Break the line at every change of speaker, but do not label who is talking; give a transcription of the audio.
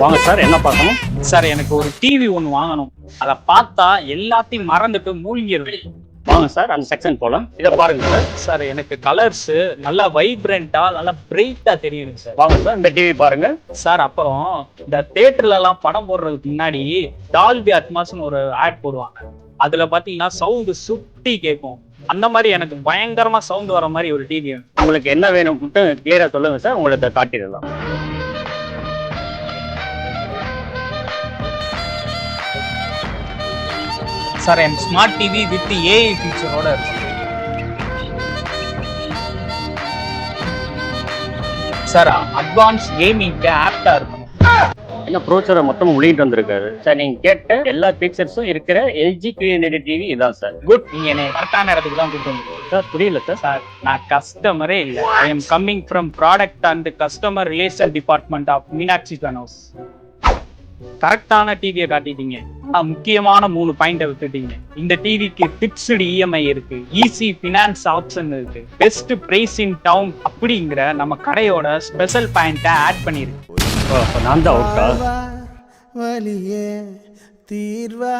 வாங்க சார், என்ன பார்க்கணும்
சார்? எனக்கு ஒரு டிவி ஒன்று வாங்கணும். அதை பார்த்தா எல்லாத்தையும் மறந்துட்டு மூழ்கிடும்.
வாங்க சார், அந்த செக்ஷன் போலாம். இதை பாருங்க சார்.
சார் எனக்கு கலர்ஸ் நல்லா வைப்ரண்டா நல்லா பிரைட்டா தெரியுது சார்.
வாங்க சார், இந்த டிவி பாருங்க.
சார் அப்புறம் இந்த தியேட்டர்ல எல்லாம் படம் போடுறதுக்கு முன்னாடி டால்பி அட்மாஸ்னு ஒரு ஆட் போடுவாங்க. அதுல பாத்தீங்கன்னா சவுண்ட் சுத்தி கேட்கும். அந்த மாதிரி எனக்கு பயங்கரமா சவுண்ட் வர மாதிரி ஒரு டிவி.
உங்களுக்கு என்ன வேணும் கிளியரா சொல்லுங்க சார், உங்களுக்கு காட்டிடலாம்.
சார் என் ஸ்மார்ட் டிவி வித் ஏஐ ஃபீச்சரோட இருக்கு. சார் அட்வான்ஸ் கேமிங்க்கு ஆப்டா இருக்கும்.
என்ன ப்ரோச்சரை மொத்தம் உள்ளிட்டு வந்திருக்காரு சார். நீங்க கேட்ட எல்லா ஃபீச்சர்ஸும் இருக்கிற எல்ஜி QLED டிவி இதான் சார்.
குட், நீங்க என்னை கரெக்டான இடத்துக்கு தான் கூப்பிட்டு வந்தீங்க.
சார் புரியல சார்.
சார் நான் கஸ்டமரே இல்லை. I am coming from product and customer relation department of Meenakshi கனோஸ். கரெக்டான டிவியை காட்டிட்டீங்க. முக்கியமான 3 பாயிண்ட விட்டுட்டீங்க. இந்த டிவிக்கு பிக்ஸ்டு இஎம்ஐ இருக்கு, ஈஸி பினான்ஸ் ஆப்ஷன் இருக்கு, பெஸ்ட் பிரைஸ் இன் டவுன் அப்படிங்கிற நம்ம கடையோட ஸ்பெஷல் பாயிண்ட ஆட் பண்ணிருக்கு.
நான் தான் அவுட்டா?
வலியே தீர்வா